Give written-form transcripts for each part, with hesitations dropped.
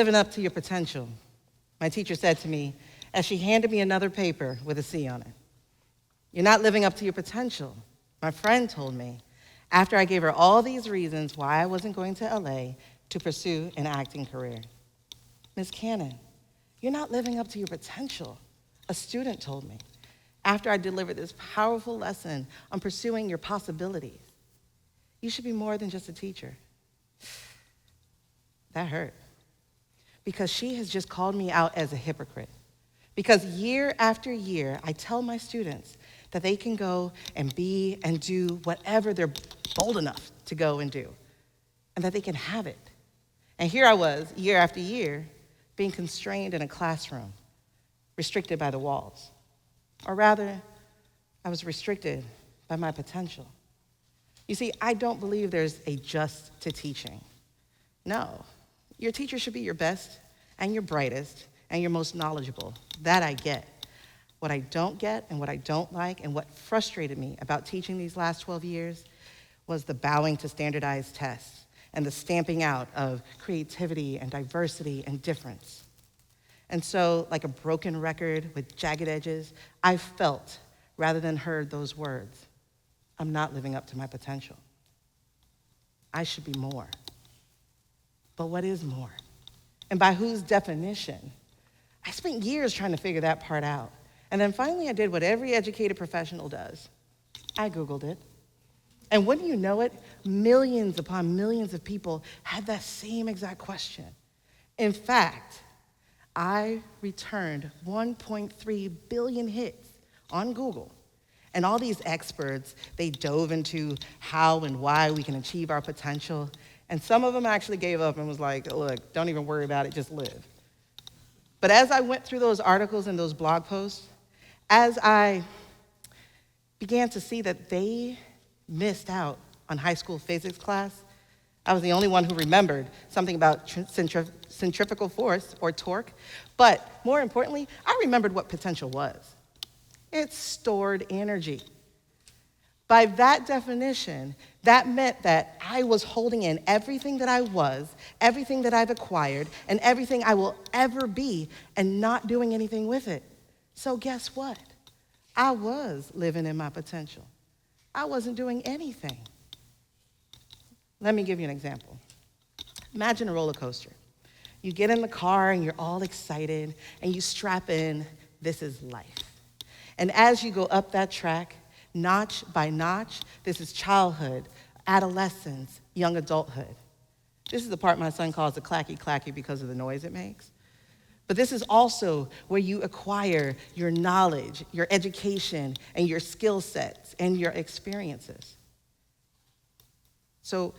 living up to your potential, my teacher said to me as she handed me another paper with a C on it. You're not living up to your potential, my friend told me, after I gave her all these reasons why I wasn't going to LA to pursue an acting career. Ms. Cannon, you're not living up to your potential, a student told me, after I delivered this powerful lesson on pursuing your possibilities. You should be more than just a teacher. That hurt, because she has just called me out as a hypocrite. Because year after year, I tell my students that they can go and be and do whatever they're bold enough to go and do, and that they can have it. And here I was, year after year, being constrained in a classroom, restricted by the walls. Or rather, I was restricted by my potential. You see, I don't believe there's a just to teaching. No, your teacher should be your best and your brightest and your most knowledgeable. That I get. What I don't get and what I don't like and what frustrated me about teaching these last 12 years was the bowing to standardized tests and the stamping out of creativity and diversity and difference. And so, like a broken record with jagged edges, I felt, rather than heard, those words. I'm not living up to my potential. I should be more. But what is more? And by whose definition? I spent years trying to figure that part out. And then finally I did what every educated professional does. I Googled it. And wouldn't you know it, millions upon millions of people had that same exact question. In fact, I returned 1.3 billion hits on Google. And all these experts, they dove into how and why we can achieve our potential. And some of them actually gave up and was like, look, don't even worry about it, just live. But as I went through those articles and those blog posts, as I began to see that they missed out on high school physics class, I was the only one who remembered something about centrifugal force, or torque. But more importantly, I remembered what potential was. It's stored energy. By that definition, that meant that I was holding in everything that I was, everything that I've acquired, and everything I will ever be, and not doing anything with it. So guess what? I was living in my potential. I wasn't doing anything. Let me give you an example. Imagine a roller coaster. You get in the car and you're all excited, and you strap in, this is life. And as you go up that track, notch by notch, this is childhood, adolescence, young adulthood. This is the part my son calls the clacky clacky because of the noise it makes. But this is also where you acquire your knowledge, your education, and your skill sets, and your experiences. So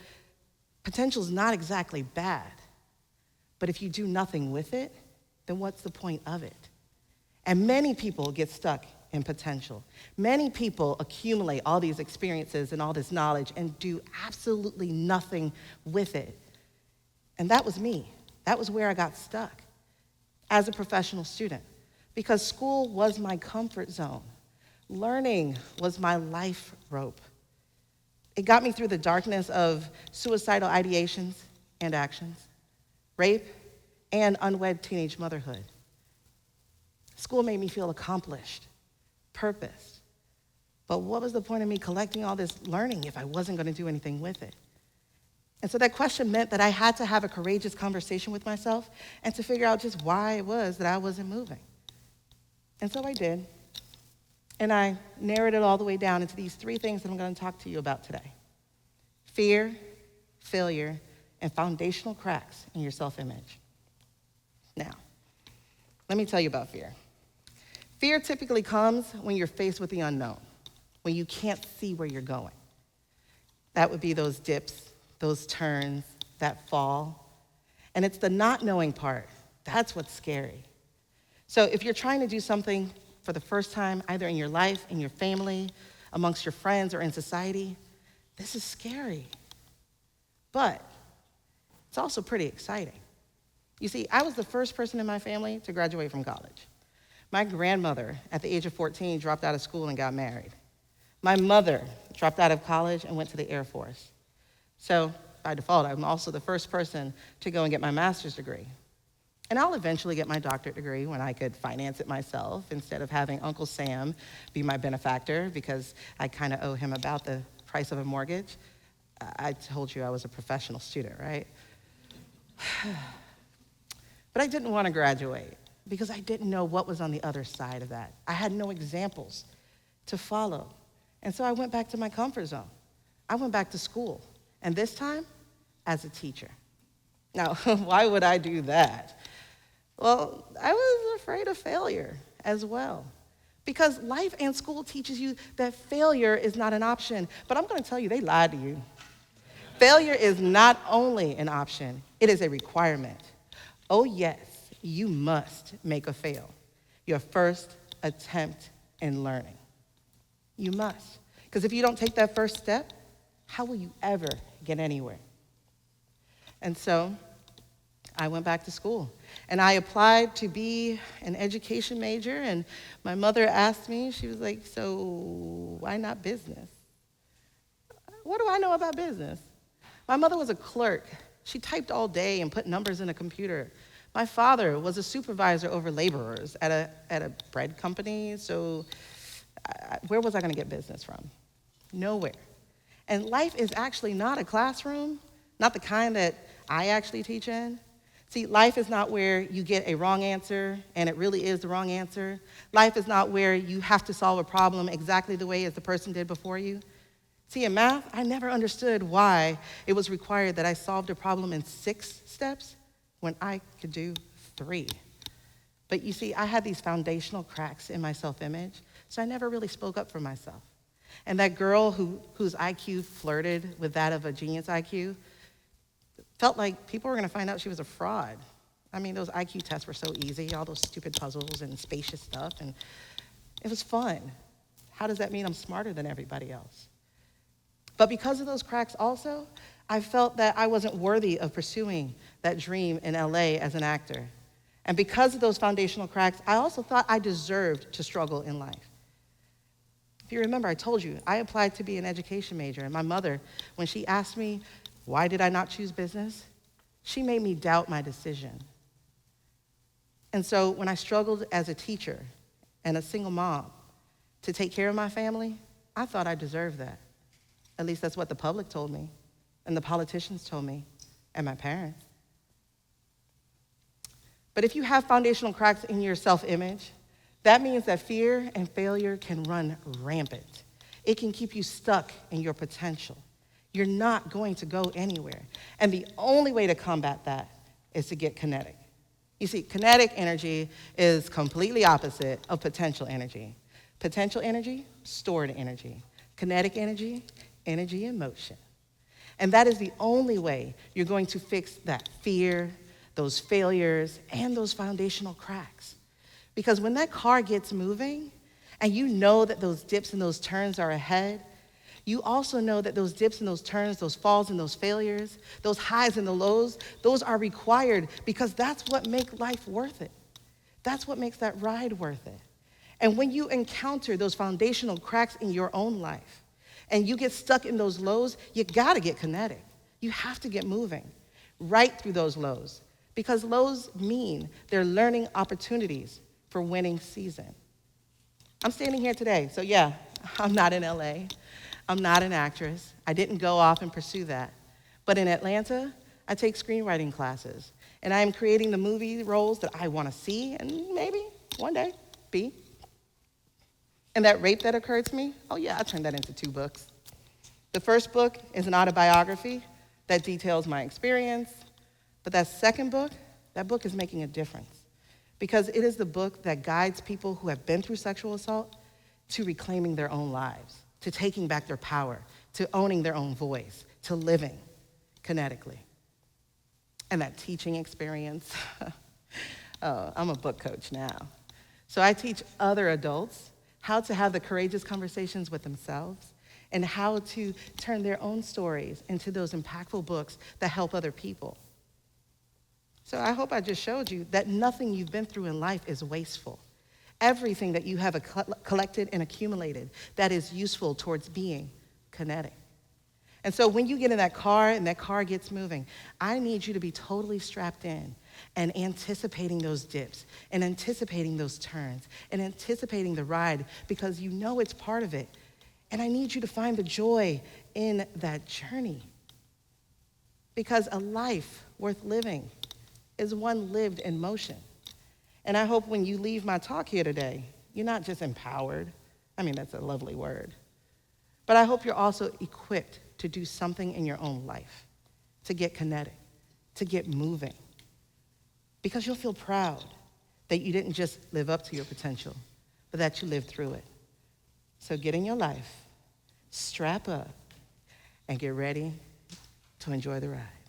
potential is not exactly bad, but if you do nothing with it, then what's the point of it? And many people get stuck in potential. Many people accumulate all these experiences and all this knowledge and do absolutely nothing with it. And that was me. That was where I got stuck as a professional student, because school was my comfort zone. Learning was my life rope. It got me through the darkness of suicidal ideations and actions, rape, and unwed teenage motherhood. School made me feel accomplished, purposed. But what was the point of me collecting all this learning if I wasn't going to do anything with it? And so that question meant that I had to have a courageous conversation with myself and to figure out just why it was that I wasn't moving. And so I did. And I narrowed it all the way down into these three things that I'm going to talk to you about today: fear, failure, and foundational cracks in your self-image. Now, let me tell you about fear. Fear typically comes when you're faced with the unknown, when you can't see where you're going. That would be those dips, those turns, that fall. And it's the not knowing part. That's what's scary. So if you're trying to do something for the first time, either in your life, in your family, amongst your friends, or in society, this is scary. But it's also pretty exciting. You see, I was the first person in my family to graduate from college. My grandmother, at the age of 14, dropped out of school and got married. My mother dropped out of college and went to the Air Force. So by default, I'm also the first person to go and get my master's degree. And I'll eventually get my doctorate degree when I could finance it myself instead of having Uncle Sam be my benefactor because I kind of owe him about the price of a mortgage. I told you I was a professional student, right? But I didn't want to graduate because I didn't know what was on the other side of that. I had no examples to follow. And so I went back to my comfort zone. I went back to school, and this time as a teacher. Now, why would I do that? Well, I was afraid of failure as well. Because life and school teaches you that failure is not an option. But I'm going to tell you, they lied to you. Failure is not only an option, it is a requirement. Oh, yes, you must make a fail your first attempt in learning. You must. Because if you don't take that first step, how will you ever get anywhere? And so I went back to school, and I applied to be an education major, and my mother asked me, she was like, so why not business? What do I know about business? My mother was a clerk. She typed all day and put numbers in a computer. My father was a supervisor over laborers at a bread company, so where was I going to get business from? Nowhere. And life is actually not a classroom, not the kind that I actually teach in. See, life is not where you get a wrong answer and it really is the wrong answer. Life is not where you have to solve a problem exactly the way as the person did before you. See, in math, I never understood why it was required that I solved a problem in 6 steps when I could do 3. But you see, I had these foundational cracks in my self-image, so I never really spoke up for myself. And that girl whose IQ flirted with that of a genius IQ felt like people were going to find out she was a fraud. I mean, those IQ tests were so easy, all those stupid puzzles and spacious stuff, and it was fun. How does that mean I'm smarter than everybody else? But because of those cracks also, I felt that I wasn't worthy of pursuing that dream in LA as an actor. And because of those foundational cracks, I also thought I deserved to struggle in life. If you remember, I told you, I applied to be an education major, and my mother, when she asked me, why did I not choose business? She made me doubt my decision. And so when I struggled as a teacher and a single mom to take care of my family, I thought I deserved that. At least that's what the public told me, and the politicians told me, and my parents. But if you have foundational cracks in your self-image, that means that fear and failure can run rampant. It can keep you stuck in your potential. You're not going to go anywhere. And the only way to combat that is to get kinetic. You see, kinetic energy is completely opposite of potential energy. Potential energy, stored energy. Kinetic energy, energy in motion. And that is the only way you're going to fix that fear, those failures, and those foundational cracks. Because when that car gets moving, and you know that those dips and those turns are ahead, you also know that those dips and those turns, those falls and those failures, those highs and the lows, those are required because that's what makes life worth it. That's what makes that ride worth it. And when you encounter those foundational cracks in your own life and you get stuck in those lows, you gotta get kinetic. You have to get moving right through those lows because lows mean they're learning opportunities for winning season. I'm standing here today, so yeah, I'm not in LA. I'm not an actress. I didn't go off and pursue that. But in Atlanta, I take screenwriting classes, and I am creating the movie roles that I want to see and maybe one day be. And that rape that occurred to me, oh yeah, I turned that into 2 books. The first book is an autobiography that details my experience, but that second book, that book is making a difference because it is the book that guides people who have been through sexual assault to reclaiming their own lives, to taking back their power, to owning their own voice, to living kinetically. And that teaching experience, oh, I'm a book coach now. So I teach other adults how to have the courageous conversations with themselves and how to turn their own stories into those impactful books that help other people. So I hope I just showed you that nothing you've been through in life is wasteful. Everything that you have collected and accumulated that is useful towards being kinetic. And so when you get in that car and that car gets moving, I need you to be totally strapped in and anticipating those dips and anticipating those turns and anticipating the ride because you know it's part of it. And I need you to find the joy in that journey. Because a life worth living is one lived in motion. And I hope when you leave my talk here today, you're not just empowered. I mean, that's a lovely word. But I hope you're also equipped to do something in your own life, to get kinetic, to get moving. Because you'll feel proud that you didn't just live up to your potential, but that you lived through it. So get in your life, strap up, and get ready to enjoy the ride.